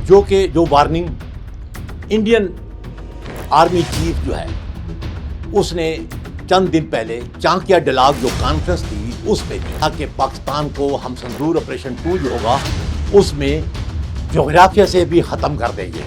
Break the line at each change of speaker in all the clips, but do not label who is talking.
जो warning Indian army chief जो है उसने चंद दिन पहले चांकिया डिलाग जो कॉन्फ्रेंस थी उस पे दी कि पाकिस्तान को हम संदूर ऑपरेशन 2 जो होगा उसमें जोग्राफिया से भी ख़त्म कर देंगे।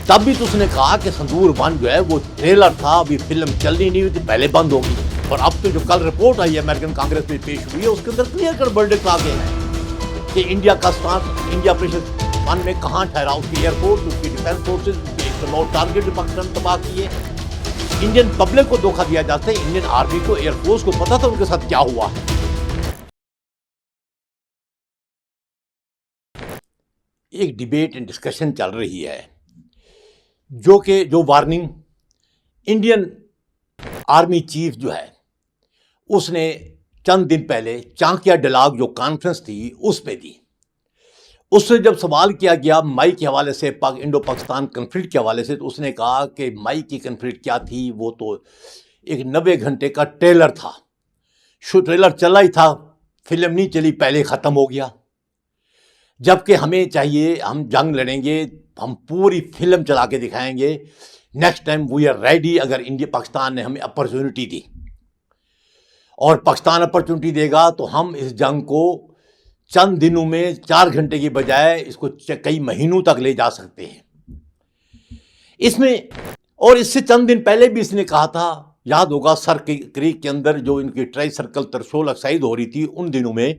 तब भी तो उसने कहा कि संदूर 1 जो है वो ट्रेलर था, अभी फिल्म चलनी नहीं हुई थी, पहले बंद होगी। और अब तो जो कल रिपोर्ट आई है अमेरिकन कांग्रेस में पेश हुई है उसके अंदर क्लियर कट वर्डिक्ट आ गए हैं कि इंडिया का स्टांस इंडिया ऑपरेशन 1 में कहाँ ठहरा, उसकी एयरफोर्स, उसकी डिफेंस फोर्सेज, उसके 109 टारगेट जो पाकिस्तान तबाह किए। इंडियन पब्लिक को धोखा दिया जाता है, इंडियन आर्मी को, एयरफोर्स को पता था उनके साथ क्या हुआ है। एक डिबेट एंड डिस्कशन चल रही है जो वार्निंग इंडियन आर्मी चीफ जो है उसने चंद दिन पहले चांकिया डिलाग जो कॉन्फ्रेंस थी उस पे दी। उससे जब सवाल किया गया मई के हवाले से, इंडो पाकिस्तान कन्फ्लिक्ट के हवाले से, तो उसने कहा कि मई की कन्फ्लिक्ट क्या थी, वो तो एक 90 घंटे का ट्रेलर था। ट्रेलर चला ही था, फिल्म नहीं चली, पहले ख़त्म हो गया। जबकि हमें चाहिए, हम जंग लड़ेंगे, हम पूरी फिल्म चला के दिखाएंगे। Next time we are ready, अगर इंडिया पाकिस्तान ने हमें अपॉर्चुनिटी दी और पाकिस्तान अपॉर्चुनिटी देगा तो हम इस जंग को चंद दिनों में 4 घंटे की बजाय इसको कई महीनों तक ले जा सकते हैं इसमें। और इससे चंद दिन पहले भी इसने कहा था, याद होगा सर क्रीक के अंदर जो इनकी ट्राई सर्कल तरशोल एक्साइज हो रही थी, उन दिनों में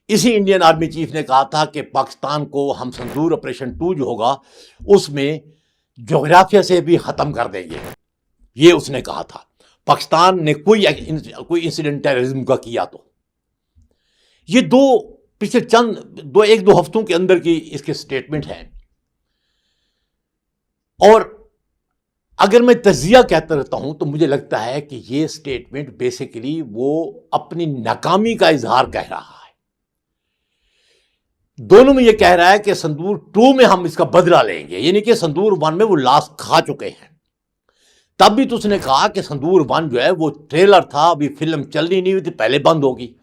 इसी इंडियन आर्मी चीफ ने कहा था कि पाकिस्तान को हम संदूर ऑपरेशन 2 जो होगा उसमें जोग्राफिया से भी ख़त्म कर देंगे। ये उसने कहा था। पाकिस्तान ने कोई इंसिडेंट टेररिज्म का किया तो ये पिछले एक दो हफ्तों के अंदर की इसके स्टेटमेंट हैं। और अगर मैं तजिया कहता रहता हूं तो मुझे लगता है कि ये स्टेटमेंट बेसिकली वो अपनी नाकामी का इजहार कह रहा है। दोनों में ये कह रहा है कि संदूर 2 में हम इसका बदला लेंगे, यानी कि संदूर 1 में वो लाश खा चुके हैं। तब भी तो उसने कहा कि संदूर 1 जो है वो ट्रेलर था, अभी फिल्म चलनी नहीं हुई थी, पहले बंद होगी।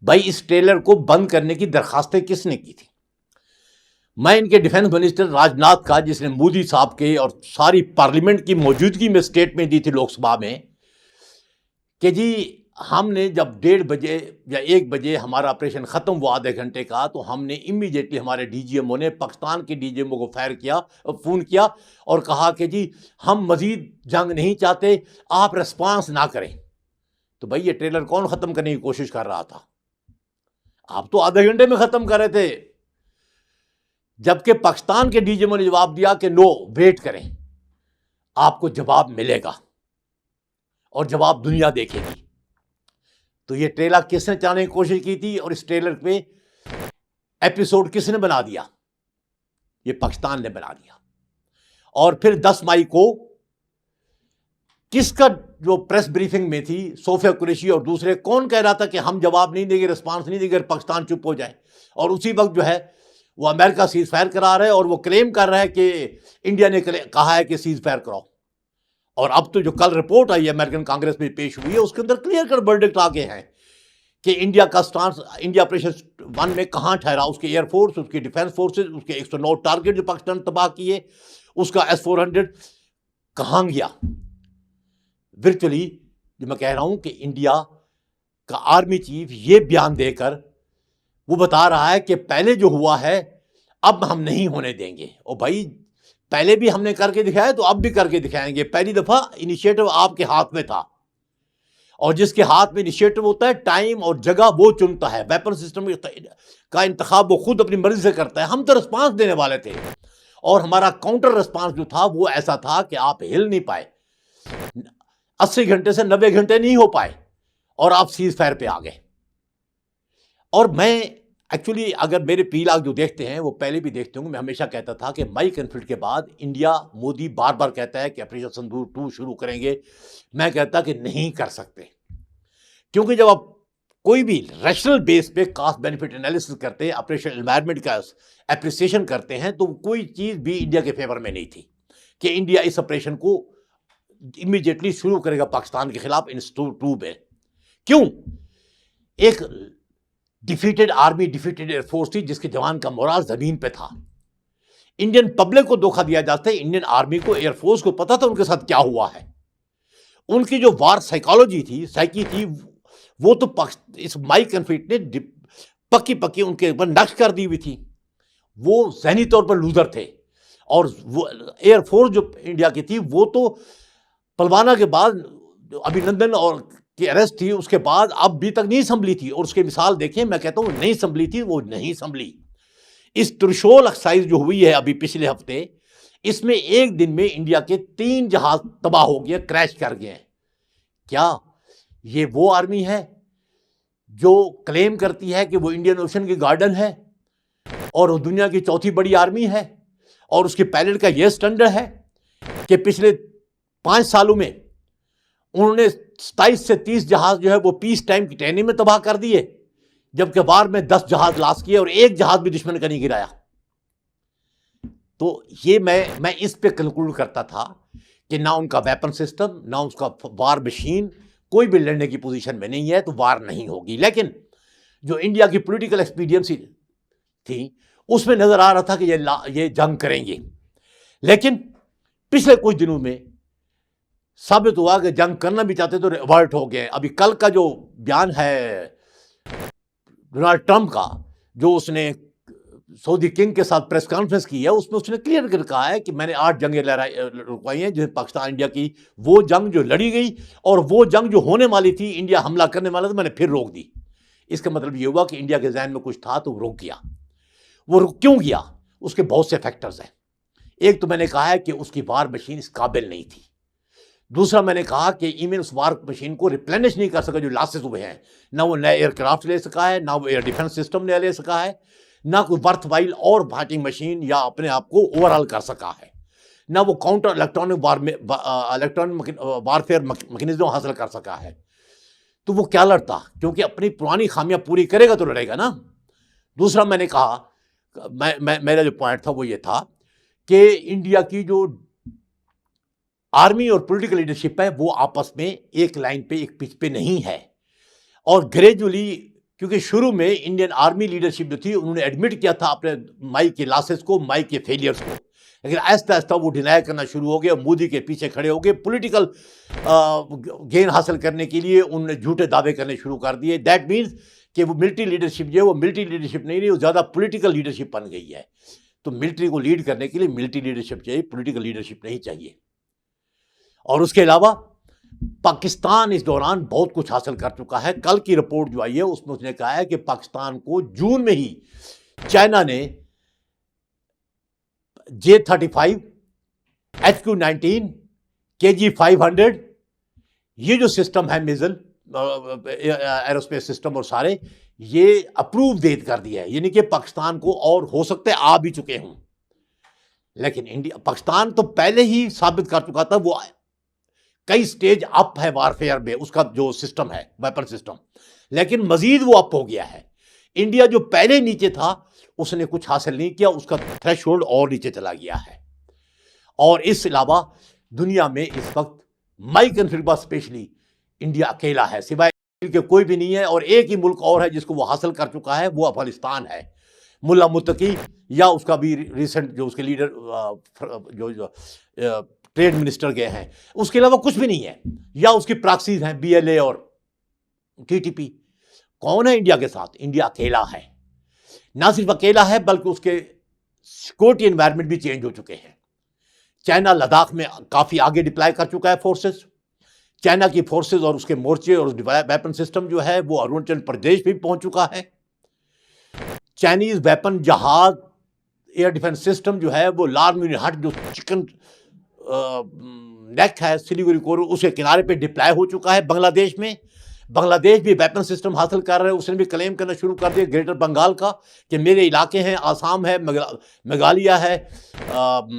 भाई इस ट्रेलर को बंद करने की दरखास्तें किसने की थी? मैं इनके डिफेंस मिनिस्टर राजनाथ का, जिसने मोदी साहब के और सारी पार्लियामेंट की मौजूदगी में स्टेटमेंट दी थी लोकसभा में कि जी हमने जब 1:30 बजे या 1 बजे हमारा ऑपरेशन ख़त्म हुआ आधे घंटे का, तो हमने इमीडिएटली हमारे डीजीएमओ ने पाकिस्तान के डीजीएमओ को फ़ोन किया और कहा कि जी हम मज़ीद जंग नहीं चाहते, आप रिस्पांस ना करें। तो भाई ये ट्रेलर कौन ख़त्म करने की कोशिश कर रहा था? आप तो आधे घंटे में ख़त्म कर रहे थे, जबकि पाकिस्तान के डीजीएमओ ने जवाब दिया कि नो, वेट करें, आपको जवाब मिलेगा और जवाब दुनिया देखेगी। तो ये ट्रेलर किसने चलाने की कोशिश की थी और इस ट्रेलर पे एपिसोड किसने बना दिया? ये पाकिस्तान ने बना दिया। और फिर 10 मई को किसका जो प्रेस ब्रीफिंग में थी, सोफिया कुरैशी और दूसरे, कौन कह रहा था कि हम जवाब नहीं देंगे, रिस्पांस नहीं देंगे, पाकिस्तान चुप हो जाए? और उसी वक्त जो है वो अमेरिका सीज फायर करा रहा है और वो क्लेम कर रहा है कि इंडिया ने कहा है कि सीज फायर कराओ। और अब तो जो कल रिपोर्ट आई है अमेरिकन कांग्रेस में पेश हुई है उसके अंदर क्लियर कट वर्डिक्ट आ गए हैं कि इंडिया का स्टांस इंडिया ऑपरेशन 1 में कहाँ ठहरा, उसकी एयरफोर्स, उसकी डिफेंस फोर्सेज, उसके 109 टारगेट जो पाकिस्तान तबाह किए, उसका S-400 कहाँ गया। वर्चुअली जो मैं कह रहा हूं कि इंडिया का आर्मी चीफ ये बयान देकर वो बता रहा है कि पहले जो हुआ है अब हम नहीं होने देंगे। और भाई पहले भी हमने करके दिखाया तो अब भी करके दिखाएंगे। पहली दफा इनिशिएटिव आपके हाथ में था और जिसके हाथ में इनिशिएटिव होता है, टाइम और जगह वो चुनता है, वेपन सिस्टम का इंतखाब वो खुद अपनी मर्जी से करता है। हम तो रिस्पांस देने वाले थे और हमारा काउंटर रिस्पांस जो था वो ऐसा था कि आप हिल नहीं पाए, 80 घंटे से 90 घंटे नहीं हो पाए और आप सीज फायर पे आ गए। और मैं एक्चुअली, अगर मेरे पीलाग जो देखते हैं वो पहले भी देखते होंगे, मैं हमेशा कहता था कि मई कन्फ्लिक्ट के बाद इंडिया, मोदी बार बार कहता है कि ऑपरेशन संदूर 2 शुरू करेंगे। मैं कहता कि नहीं कर सकते, क्योंकि जब आप कोई भी रैशनल बेस पे कॉस्ट बेनिफिट एनालिसिस करते हैं, ऑपरेशन एनवायरनमेंट का एप्रिसिएशन करते हैं, तो कोई चीज़ भी इंडिया के फेवर में नहीं थी कि इंडिया इस ऑपरेशन को इमीडिएटली शुरू करेगा पाकिस्तान के खिलाफ इन 2 में। क्यों? एक डिफीटेड आर्मी, डिफीटेड एयरफोर्स थी जिसके जवान का मोराल जमीन पे था। इंडियन पब्लिक को धोखा दिया जाता है, इंडियन आर्मी को, एयरफोर्स को पता था उनके साथ क्या हुआ है। उनकी जो वार साइकोलॉजी थी, साइकी थी, वो तो इस माई कॉन्फ्लिक्ट ने पक्की पक्की उनके ऊपर नक्श कर दी हुई थी। वो ज़हनी तौर पर लूजर थे। और वो एयरफोर्स जो इंडिया की थी, वो तो पलवाना के बाद अभिनंदन और की अरेस्ट थी, उसके बाद अब भी तक नहीं संभली थी। और उसकी मिसाल देखें, मैं कहता हूँ नहीं संभली थी, वो नहीं संभली। इस त्रिशूल एक्सरसाइज जो हुई है अभी पिछले हफ्ते, इसमें एक दिन में इंडिया के 3 जहाज तबाह हो गए, क्रैश कर गए। क्या ये वो आर्मी है जो क्लेम करती है कि वो इंडियन ओशन की गार्डन है और वो दुनिया की चौथी बड़ी आर्मी है, और उसके पायलट का यह स्टैंडर्ड है कि पिछले 5 सालों में उन्होंने 27 से 30 जहाज जो है वो पीस टाइम की ट्रेनिंग में तबाह कर दिए, जबकि वार में 10 जहाज लॉस किए और एक जहाज भी दुश्मन का नहीं गिराया। तो ये मैं इस पे कंक्लूड करता था कि ना उनका वेपन सिस्टम, ना उसका वार मशीन, कोई भी लड़ने की पोजीशन में नहीं है, तो वार नहीं होगी। लेकिन जो इंडिया की पॉलिटिकल एक्सपीडियंसी थी, उसमें नजर आ रहा था कि ये जंग करेंगे। लेकिन पिछले कुछ दिनों में साबित हुआ कि जंग करना भी चाहते तो रिवर्ट हो गए। अभी कल का जो बयान है डोनाल्ड ट्रंप का, जो उसने सऊदी किंग के साथ प्रेस कॉन्फ्रेंस की है, उसमें उसने क्लियर कर कहा है कि मैंने 8 जंगें रुकवाई हैं, जिसमें पाकिस्तान इंडिया की वो जंग जो लड़ी गई और वो जंग जो होने वाली थी, इंडिया हमला करने वाला था, मैंने फिर रोक दी। इसका मतलब ये हुआ कि इंडिया के जहन में कुछ था तो वो रुक गया। वो रुक क्यों गया? उसके बहुत से फैक्टर्स हैं। एक तो मैंने कहा है कि उसकी वार मशीन इस काबिल नहीं थी। दूसरा मैंने कहा कि इवन उस वार मशीन को रिप्लेनिश नहीं कर सका जो लॉसेस हुए हैं। ना वो नए एयरक्राफ्ट ले सका है, ना वो एयर डिफेंस सिस्टम ने ले सका है, ना कोई वर्थ वाइल और फाइटिंग मशीन या अपने आप को ओवरऑल कर सका है, ना वो काउंटर इलेक्ट्रॉनिक वारफेयर मैकेनिज्म हासिल कर सका है। तो वो क्या लड़ता? क्योंकि अपनी पुरानी खामियां पूरी करेगा तो लड़ेगा ना। दूसरा मैंने कहा, मेरा जो पॉइंट था वो ये था कि इंडिया की जो आर्मी और पॉलिटिकल लीडरशिप है वो आपस में एक लाइन पे, एक पिच पे नहीं है। और ग्रेजुअली, क्योंकि शुरू में इंडियन आर्मी लीडरशिप जो थी उन्होंने एडमिट किया था अपने माई के लॉसेस को, माई के फेलियर्स को, लेकिन आहिस्ता आहिस्ता वो डिनाई करना शुरू हो गया, मोदी के पीछे खड़े हो गए, पॉलिटिकल गेन हासिल करने के लिए उन्होंने झूठे दावे करने शुरू कर दिए। दैट मीन्स कि वो मिलिट्री लीडरशिप जो है वो मिलिट्री लीडरशिप नहीं रही, वो ज़्यादा पॉलिटिकल लीडरशिप बन गई है। तो मिलिट्री को लीड करने के लिए मिलिट्री लीडरशिप चाहिए, पॉलिटिकल लीडरशिप नहीं चाहिए। और उसके अलावा पाकिस्तान इस दौरान बहुत कुछ हासिल कर चुका है। कल की रिपोर्ट जो आई है उसमें उसने कहा है कि पाकिस्तान को जून में ही चाइना ने J-35, HQ-19, KG-500 ये जो सिस्टम है मिसाइल एरोस्पेस सिस्टम और सारे ये अप्रूव दे कर दिया है, यानी कि पाकिस्तान को, और हो सकते हैं आ भी चुके हों। लेकिन पाकिस्तान तो पहले ही साबित कर चुका था, वो कई स्टेज अप है वारफेयर में, उसका जो सिस्टम है वेपन सिस्टम, लेकिन मजीद वो अप हो गया है। इंडिया जो पहले नीचे था उसने कुछ हासिल नहीं किया, उसका थ्रेशोल्ड और नीचे चला गया है। और इसके अलावा दुनिया में इस वक्त माई कॉन्फ्लिक्ट स्पेशली इंडिया अकेला है, सिवाय के कोई भी नहीं है। और एक ही मुल्क और है जिसको वो हासिल कर चुका है, वो अफगानिस्तान है। मुल्ला मुत्तकी या उसका भी रिसेंट जो उसके लीडर जो ट्रेड मिनिस्टर गए हैं, उसके अलावा कुछ भी नहीं है। या उसकी प्रॉक्सीज हैं BLA और TTP। कौन है इंडिया के साथ? इंडिया अकेला है। ना सिर्फ अकेला है बल्कि उसके सिक्योरिटी एनवायरनमेंट भी चेंज हो चुके हैं। चाइना लद्दाख में काफ़ी आगे डिप्लॉय कर चुका है फोर्सेस। चाइना की फोर्सेस और उसके मोर्चे और वेपन सिस्टम जो है वो अरुणाचल प्रदेश भी पहुंच चुका है। चाइनीज वेपन जहाज एयर डिफेंस सिस्टम जो है वो लालमनिरहाट जो चिकन नेक है सिलीगुड़ी कोर, उसके किनारे पे डिप्लॉय हो चुका है बांग्लादेश में। बांग्लादेश भी वेपन सिस्टम हासिल कर रहे हैं। उसने भी क्लेम करना शुरू कर दिया ग्रेटर बंगाल का कि मेरे इलाके हैं, आसाम है, मेघालय है,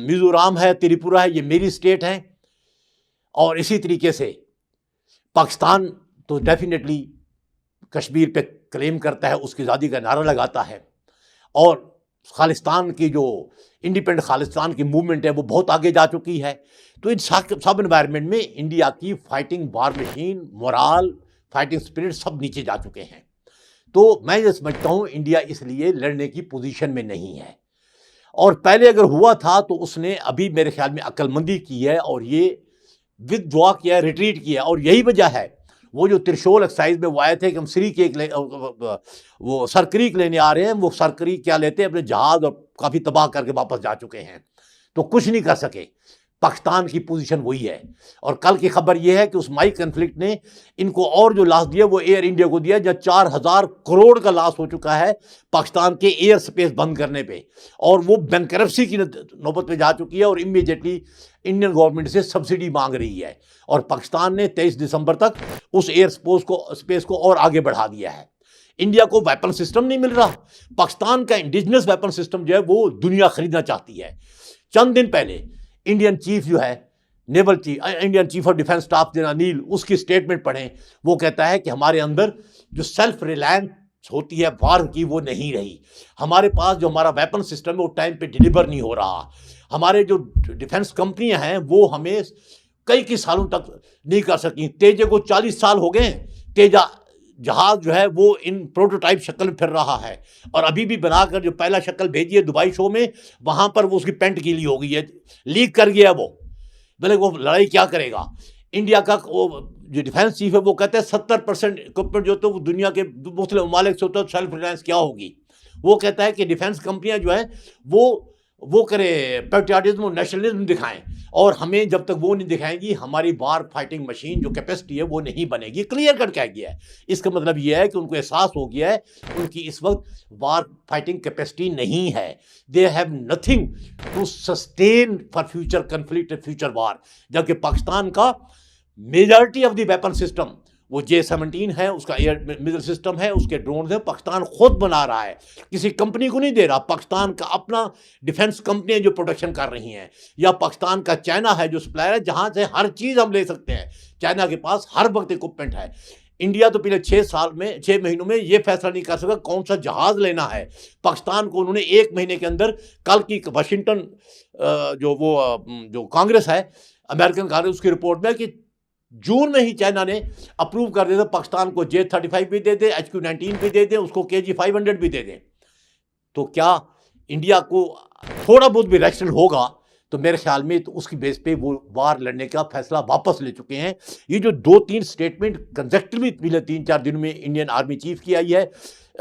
मिजोरम है, त्रिपुरा है, ये मेरी स्टेट है। और इसी तरीके से पाकिस्तान तो डेफिनेटली कश्मीर पे क्लेम करता है, उसकी आज़ादी का नारा लगाता है। और खालिस्तान की जो इंडिपेंडेंट खालिस्तान की मूवमेंट है वो बहुत आगे जा चुकी है। तो इन सब एनवायरनमेंट में इंडिया की फाइटिंग वार मशीन, मोराल, फाइटिंग स्पिरिट सब नीचे जा चुके हैं। तो मैं ये समझता हूँ इंडिया इसलिए लड़ने की पोजीशन में नहीं है। और पहले अगर हुआ था तो उसने अभी मेरे ख्याल में अक्लमंदी की है और ये विथड्रॉ किया है, रिट्रीट किया है। और यही वजह है वो जो त्रिशूल एक्सरसाइज में वो आए थे कि हम सरी केक वो सरक्रीक लेने आ रहे हैं, वो सरक्रीक क्या लेते हैं, अपने जहाज और काफ़ी तबाह करके वापस जा चुके हैं, तो कुछ नहीं कर सके। पाकिस्तान की पोजीशन वही है। और कल की खबर यह है कि उस माई कन्फ्लिक्ट ने इनको और जो लॉस दिया वो एयर इंडिया को दिया, जब 4,000 करोड़ का लॉस हो चुका है पाकिस्तान के एयर स्पेस बंद करने पे, और वो बैंकरप्सी की नौबत पे जा चुकी है और इमीडिएटली इंडियन गवर्नमेंट से सब्सिडी मांग रही है। और पाकिस्तान ने 23 दिसंबर तक उस एयर स्पेस को और आगे बढ़ा दिया है। इंडिया को वेपन सिस्टम नहीं मिल रहा। पाकिस्तान का इंडिजिनस वेपन सिस्टम जो है वो दुनिया खरीदना चाहती है। चंद दिन पहले इंडियन चीफ जो है naval chief, Indian chief of defence staff general Anil, उसकी स्टेटमेंट पढ़ें। वो कहता है कि हमारे अंदर जो सेल्फ रिलायंस होती है वार की वो नहीं रही। हमारे पास जो हमारा वेपन सिस्टम है वो टाइम पे डिलीवर नहीं हो रहा। हमारे जो डिफेंस कंपनियां हैं वो हमें कई सालों तक नहीं कर सकी। तेजे को 40 साल हो गए। तेजा जहाज जो है वो इन प्रोटोटाइप शक्ल में फिर रहा है और अभी भी बनाकर जो पहला शक्ल भेजी है दुबई शो में, वहां पर वो उसकी पेंट गीली हो गई है, लीक कर गया वो। बोले वो लड़ाई क्या करेगा। इंडिया का वो जो डिफेंस चीफ है वो कहते हैं 70% इक्विपमेंट जो तो दुनिया के मुख्तलिफ ममालिक से होता है, सेल्फ रिलायंस क्या होगी। वो कहता है कि डिफेंस कंपनियां जो है वो करे पैट्रियाटिज्म और नेशनलिज्म दिखाएं, और हमें जब तक वो नहीं दिखाएंगी हमारी वार फाइटिंग मशीन जो कैपेसिटी है वो नहीं बनेगी। क्लियर कट कह गया है। इसका मतलब ये है कि उनको एहसास हो गया है उनकी इस वक्त वार फाइटिंग कैपेसिटी नहीं है। They have nothing to sustain for future conflict, future war. जबकि पाकिस्तान का majority of the weapon system वो J-17 है, उसका एयर मिसाइल सिस्टम है, उसके ड्रोन है, पाकिस्तान खुद बना रहा है, किसी कंपनी को नहीं दे रहा। पाकिस्तान का अपना डिफेंस कंपनियां जो प्रोडक्शन कर रही हैं, या पाकिस्तान का चाइना है जो सप्लायर है, जहां से हर चीज़ हम ले सकते हैं। चाइना के पास हर वक्त इक्विपमेंट है। इंडिया तो पिछले 6 महीनों में ये फैसला नहीं कर सका कौन सा जहाज लेना है। पाकिस्तान को उन्होंने 1 महीने के अंदर, कल की वाशिंगटन जो कांग्रेस है, अमेरिकन कांग्रेस, उसकी रिपोर्ट में कि जून में ही चाइना ने अप्रूव कर दिया था पाकिस्तान को J-35 भी दे दे, HQ-19 भी दे दे, उसको KG-500 भी दे दें। तो क्या इंडिया को थोड़ा बहुत भी रिएक्शन होगा तो मेरे ख्याल में तो उसकी बेस पे वो वार लड़ने का फैसला वापस ले चुके हैं। ये जो 2-3 स्टेटमेंट कंसेक्टिवली पिछले 3-4 दिनों में इंडियन आर्मी चीफ की आई है,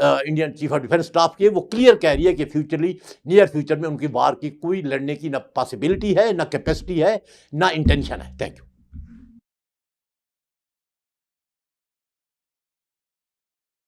Indian chief of defence staff की, वो क्लियर कह रही है कि नियर फ्यूचर में उनकी वार की कोई लड़ने की ना पॉसिबिलिटी है, ना कैपेसिटी है, ना इंटेंशन है। Thank you.